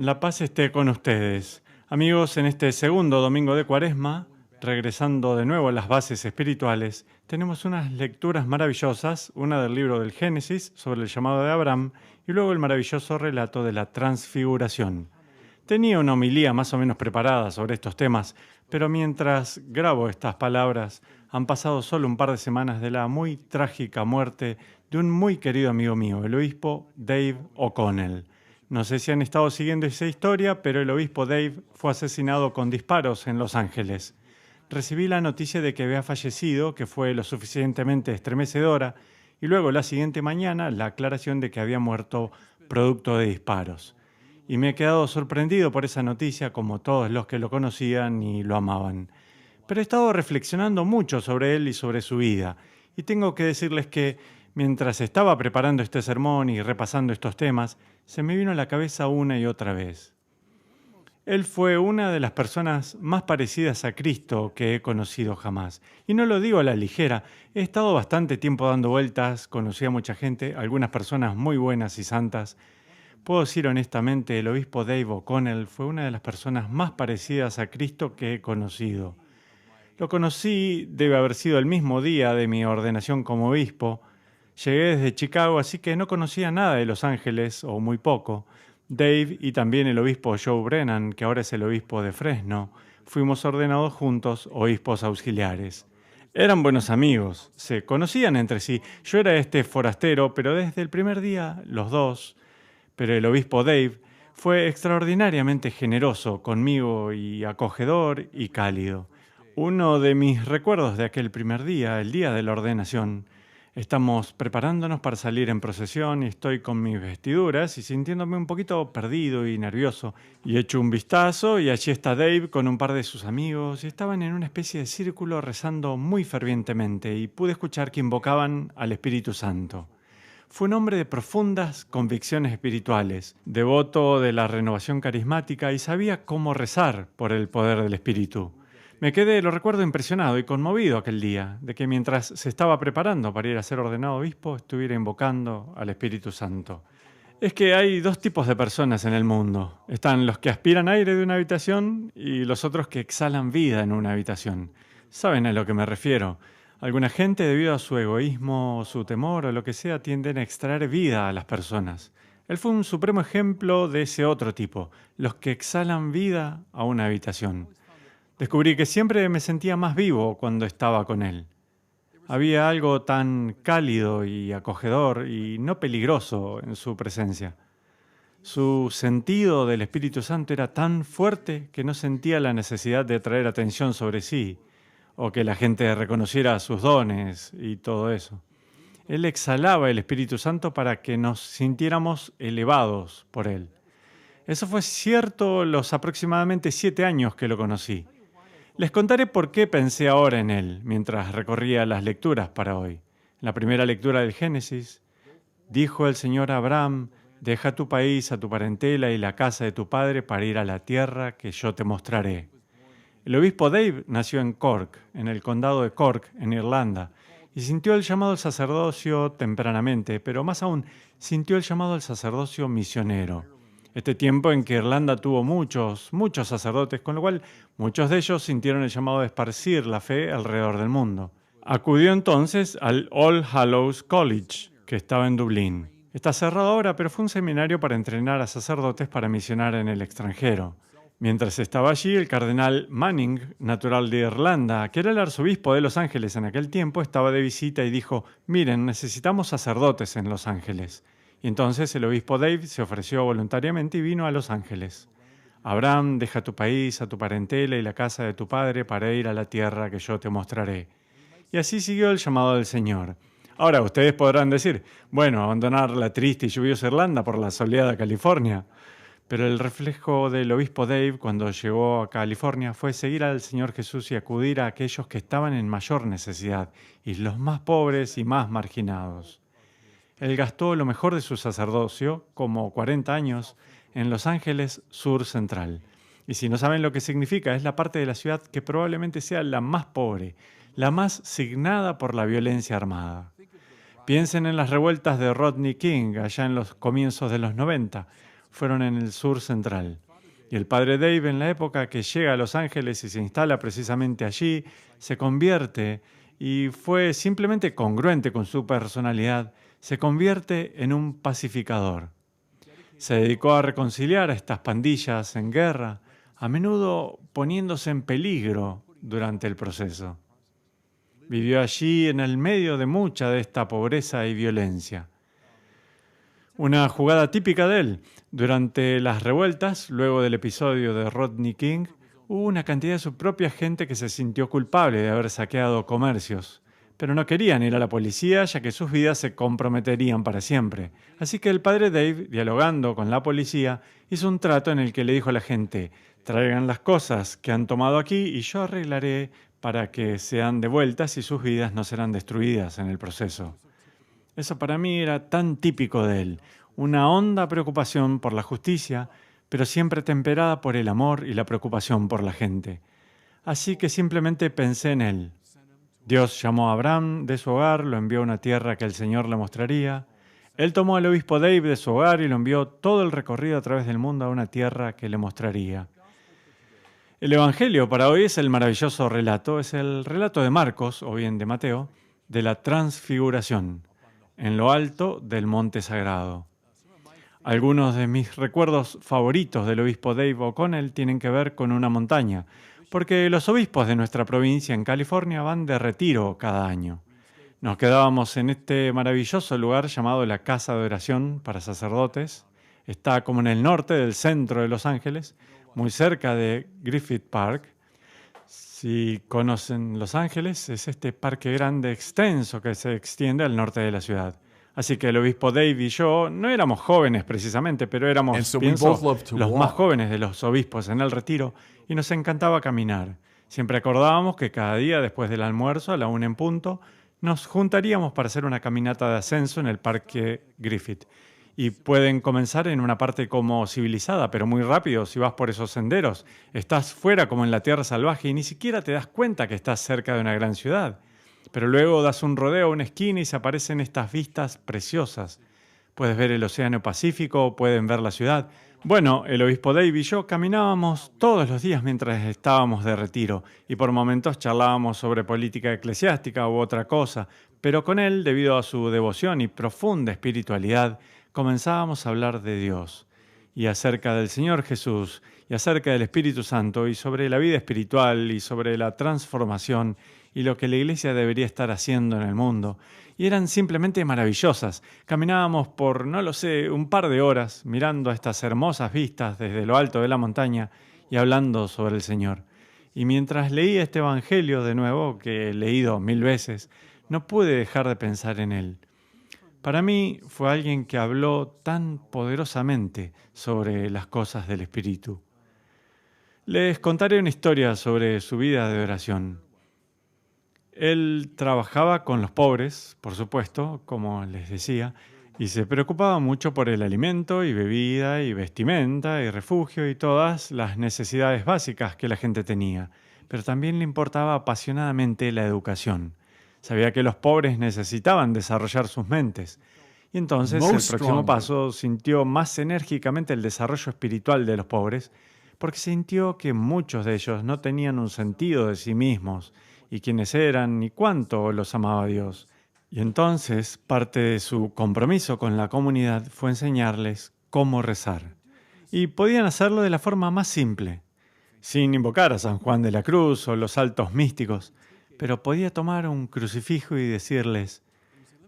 La paz esté con ustedes. Amigos, en este segundo domingo de Cuaresma, regresando de nuevo a las bases espirituales, tenemos unas lecturas maravillosas, una del libro del Génesis sobre el llamado de Abraham y luego el maravilloso relato de la transfiguración. Tenía una homilía más o menos preparada sobre estos temas, pero mientras grabo estas palabras, han pasado solo un par de semanas de la muy trágica muerte de un muy querido amigo mío, el obispo Dave O'Connell. No sé si han estado siguiendo esa historia, pero el obispo Dave fue asesinado con disparos en Los Ángeles. Recibí la noticia de que había fallecido, que fue lo suficientemente estremecedora, y luego la siguiente mañana la aclaración de que había muerto producto de disparos. Y me he quedado sorprendido por esa noticia, como todos los que lo conocían y lo amaban. Pero he estado reflexionando mucho sobre él y sobre su vida, y tengo que decirles que mientras estaba preparando este sermón y repasando estos temas, se me vino a la cabeza una y otra vez. Él fue una de las personas más parecidas a Cristo que he conocido jamás. Y no lo digo a la ligera, he estado bastante tiempo dando vueltas, conocí a mucha gente, algunas personas muy buenas y santas. Puedo decir honestamente, el obispo Dave O'Connell fue una de las personas más parecidas a Cristo que he conocido. Lo conocí, debe haber sido el mismo día de mi ordenación como obispo. Llegué desde Chicago, así que no conocía nada de Los Ángeles, o muy poco. Dave y también el obispo Joe Brennan, que ahora es el obispo de Fresno, fuimos ordenados juntos obispos auxiliares. Eran buenos amigos, se conocían entre sí. Yo era este forastero, pero desde el primer día, los dos. Pero el obispo Dave fue extraordinariamente generoso conmigo y acogedor y cálido. Uno de mis recuerdos de aquel primer día, el día de la ordenación, estamos preparándonos para salir en procesión y estoy con mis vestiduras y sintiéndome un poquito perdido y nervioso. Y echo un vistazo y allí está Dave con un par de sus amigos y estaban en una especie de círculo rezando muy fervientemente y pude escuchar que invocaban al Espíritu Santo. Fue un hombre de profundas convicciones espirituales, devoto de la renovación carismática y sabía cómo rezar por el poder del Espíritu. Lo recuerdo impresionado y conmovido aquel día, de que mientras se estaba preparando para ir a ser ordenado obispo, estuviera invocando al Espíritu Santo. Es que hay dos tipos de personas en el mundo. Están los que aspiran aire de una habitación y los otros que exhalan vida en una habitación. ¿Saben a lo que me refiero? Alguna gente, debido a su egoísmo, su temor o lo que sea, tienden a extraer vida a las personas. Él fue un supremo ejemplo de ese otro tipo, los que exhalan vida a una habitación. Descubrí que siempre me sentía más vivo cuando estaba con él. Había algo tan cálido y acogedor y no peligroso en su presencia. Su sentido del Espíritu Santo era tan fuerte que no sentía la necesidad de atraer atención sobre sí o que la gente reconociera sus dones y todo eso. Él exhalaba el Espíritu Santo para que nos sintiéramos elevados por él. Eso fue cierto los aproximadamente 7 años que lo conocí. Les contaré por qué pensé ahora en él mientras recorría las lecturas para hoy. En la primera lectura del Génesis, dijo el Señor a Abraham: deja tu país, a tu parentela y la casa de tu padre para ir a la tierra que yo te mostraré. El obispo Dave nació en Cork, en el condado de Cork, en Irlanda, y sintió el llamado al sacerdocio tempranamente, pero más aún sintió el llamado al sacerdocio misionero. Este tiempo en que Irlanda tuvo muchos sacerdotes, con lo cual muchos de ellos sintieron el llamado de esparcir la fe alrededor del mundo. Acudió entonces al All Hallows College, que estaba en Dublín. Está cerrado ahora, pero fue un seminario para entrenar a sacerdotes para misionar en el extranjero. Mientras estaba allí, el cardenal Manning, natural de Irlanda, que era el arzobispo de Los Ángeles en aquel tiempo, estaba de visita y dijo: miren, necesitamos sacerdotes en Los Ángeles. Y entonces el obispo Dave se ofreció voluntariamente y vino a Los Ángeles. Abraham, deja tu país, a tu parentela y la casa de tu padre para ir a la tierra que yo te mostraré. Y así siguió el llamado del Señor. Ahora, ustedes podrán decir, bueno, abandonar la triste y lluviosa Irlanda por la soleada California. Pero el reflejo del obispo Dave cuando llegó a California fue seguir al Señor Jesús y acudir a aquellos que estaban en mayor necesidad y los más pobres y más marginados. Él gastó lo mejor de su sacerdocio, como 40 años, en Los Ángeles Sur Central. Y si no saben lo que significa, es la parte de la ciudad que probablemente sea la más pobre, la más signada por la violencia armada. Piensen en las revueltas de Rodney King allá en los comienzos de los 90. fueron en el sur central. Y el padre Dave, en la época que llega a Los Ángeles y se instala precisamente allí, se convierte, y fue simplemente congruente con su personalidad, se convierte en un pacificador. Se dedicó a reconciliar a estas pandillas en guerra, a menudo poniéndose en peligro durante el proceso. Vivió allí en el medio de mucha de esta pobreza y violencia. Una jugada típica de él: durante las revueltas, luego del episodio de Rodney King, hubo una cantidad de su propia gente que se sintió culpable de haber saqueado comercios, pero no querían ir a la policía ya que sus vidas se comprometerían para siempre. Así que el padre Dave, dialogando con la policía, hizo un trato en el que le dijo a la gente: traigan las cosas que han tomado aquí y yo arreglaré para que sean devueltas y sus vidas no serán destruidas en el proceso. Eso para mí era tan típico de él, una honda preocupación por la justicia, pero siempre temperada por el amor y la preocupación por la gente. Así que simplemente pensé en él. Dios llamó a Abraham de su hogar, lo envió a una tierra que el Señor le mostraría. Él tomó al obispo Dave de su hogar y lo envió todo el recorrido a través del mundo a una tierra que le mostraría. El Evangelio para hoy es el maravilloso relato, es el relato de Marcos, o bien de Mateo, de la transfiguración, en lo alto del monte sagrado. Algunos de mis recuerdos favoritos del obispo Dave O'Connell tienen que ver con una montaña, porque los obispos de nuestra provincia en California van de retiro cada año. Nos quedábamos en este maravilloso lugar llamado la Casa de Oración para Sacerdotes. Está como en el norte del centro de Los Ángeles, muy cerca de Griffith Park. Si conocen Los Ángeles, es este parque grande extenso que se extiende al norte de la ciudad. Así que el obispo Dave y yo no éramos jóvenes precisamente, pero éramos, los más jóvenes de los obispos en el retiro, y nos encantaba caminar. Siempre acordábamos que cada día después del almuerzo, a la 1 en punto, nos juntaríamos para hacer una caminata de ascenso en el parque Griffith. Y pueden comenzar en una parte como civilizada, pero muy rápido si vas por esos senderos. Estás fuera como en la tierra salvaje y ni siquiera te das cuenta que estás cerca de una gran ciudad. Pero luego das un rodeo a una esquina y se aparecen estas vistas preciosas. Puedes ver el Océano Pacífico, pueden ver la ciudad. Bueno, el obispo Dave y yo caminábamos todos los días mientras estábamos de retiro y por momentos charlábamos sobre política eclesiástica u otra cosa, pero con él, debido a su devoción y profunda espiritualidad, comenzábamos a hablar de Dios y acerca del Señor Jesús y acerca del Espíritu Santo y sobre la vida espiritual y sobre la transformación y lo que la iglesia debería estar haciendo en el mundo. Y eran simplemente maravillosas. Caminábamos por, no lo sé, un par de horas mirando a estas hermosas vistas desde lo alto de la montaña y hablando sobre el Señor. Y mientras leía este Evangelio de nuevo, que he leído 1000 veces, no pude dejar de pensar en él. Para mí fue alguien que habló tan poderosamente sobre las cosas del Espíritu. Les contaré una historia sobre su vida de oración. Él trabajaba con los pobres, por supuesto, como les decía, y se preocupaba mucho por el alimento y bebida y vestimenta y refugio y todas las necesidades básicas que la gente tenía. Pero también le importaba apasionadamente la educación. Sabía que los pobres necesitaban desarrollar sus mentes. Y entonces, el próximo paso, sintió más enérgicamente el desarrollo espiritual de los pobres, porque sintió que muchos de ellos no tenían un sentido de sí mismos, y quiénes eran, ni cuánto los amaba Dios. Y entonces, parte de su compromiso con la comunidad fue enseñarles cómo rezar. Y podían hacerlo de la forma más simple, sin invocar a San Juan de la Cruz o los saltos místicos, pero podía tomar un crucifijo y decirles: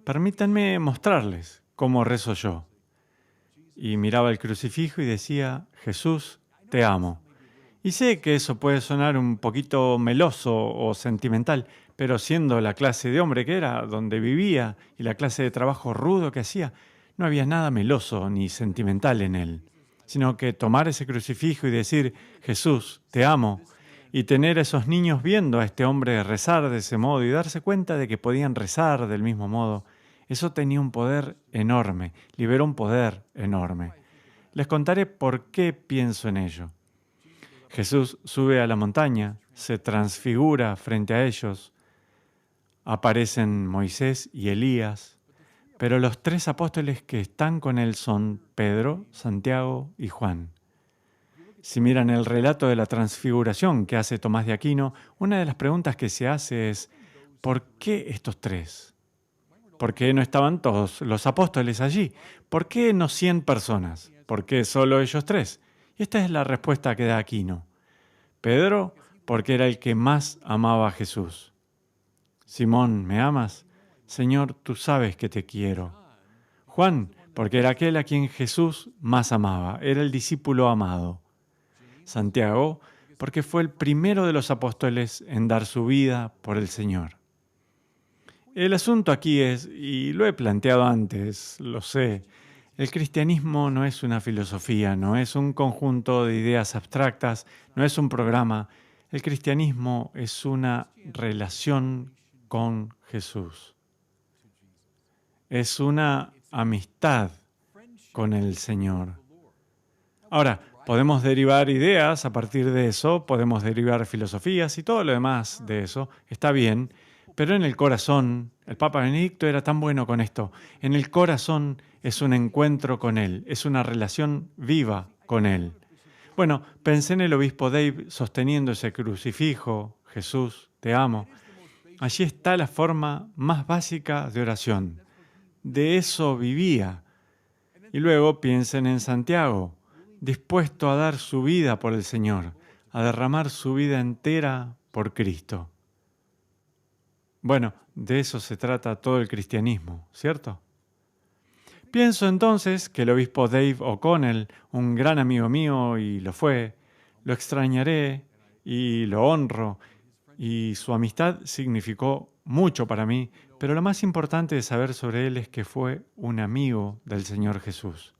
permítanme mostrarles cómo rezo yo. Y miraba el crucifijo y decía: Jesús, te amo. Y sé que eso puede sonar un poquito meloso o sentimental, pero siendo la clase de hombre que era, donde vivía, y la clase de trabajo rudo que hacía, no había nada meloso ni sentimental en él, sino que tomar ese crucifijo y decir: Jesús, te amo, y tener a esos niños viendo a este hombre rezar de ese modo y darse cuenta de que podían rezar del mismo modo, eso tenía un poder enorme, liberó un poder enorme. Les contaré por qué pienso en ello. Jesús sube a la montaña, se transfigura frente a ellos, aparecen Moisés y Elías, pero los tres apóstoles que están con él son Pedro, Santiago y Juan. Si miran el relato de la transfiguración que hace Tomás de Aquino, una de las preguntas que se hace es, ¿por qué estos tres? ¿Por qué no estaban todos los apóstoles allí? ¿Por qué no 100 personas? ¿Por qué solo ellos tres? Y esta es la respuesta que da Aquino. Pedro, porque era el que más amaba a Jesús. Simón, ¿me amas? Señor, tú sabes que te quiero. Juan, porque era aquel a quien Jesús más amaba, era el discípulo amado. Santiago, porque fue el primero de los apóstoles en dar su vida por el Señor. El asunto aquí es, y lo he planteado antes, lo sé, el cristianismo no es una filosofía, no es un conjunto de ideas abstractas, no es un programa. El cristianismo es una relación con Jesús. Es una amistad con el Señor. Ahora, podemos derivar ideas a partir de eso, podemos derivar filosofías y todo lo demás de eso, está bien, pero en el corazón, el Papa Benedicto era tan bueno con esto, en el corazón es un encuentro con Él, es una relación viva con Él. Bueno, pensé en el obispo Dave sosteniendo ese crucifijo, Jesús, te amo. Allí está la forma más básica de oración. De eso vivía. Y luego piensen en Santiago, dispuesto a dar su vida por el Señor, a derramar su vida entera por Cristo. Bueno, de eso se trata todo el cristianismo, ¿cierto? Pienso entonces que el obispo Dave O'Connell, un gran amigo mío y lo fue, lo extrañaré y lo honro, y su amistad significó mucho para mí, pero lo más importante de saber sobre él es que fue un amigo del Señor Jesús.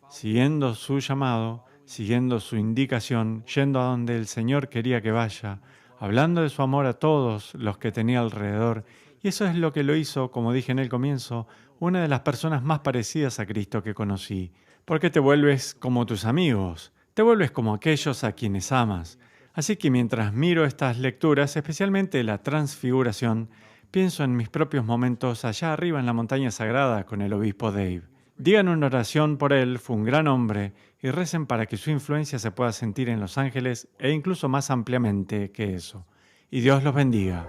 Siguiendo su llamado, siguiendo su indicación, yendo a donde el Señor quería que vaya, hablando de su amor a todos los que tenía alrededor, y eso es lo que lo hizo, como dije en el comienzo, una de las personas más parecidas a Cristo que conocí, porque te vuelves como tus amigos, te vuelves como aquellos a quienes amas. Así que mientras miro estas lecturas, especialmente la Transfiguración, pienso en mis propios momentos allá arriba en la montaña sagrada con el obispo Dave. Digan una oración por él, fue un gran hombre, y recen para que su influencia se pueda sentir en los ángeles e incluso más ampliamente que eso. Y Dios los bendiga.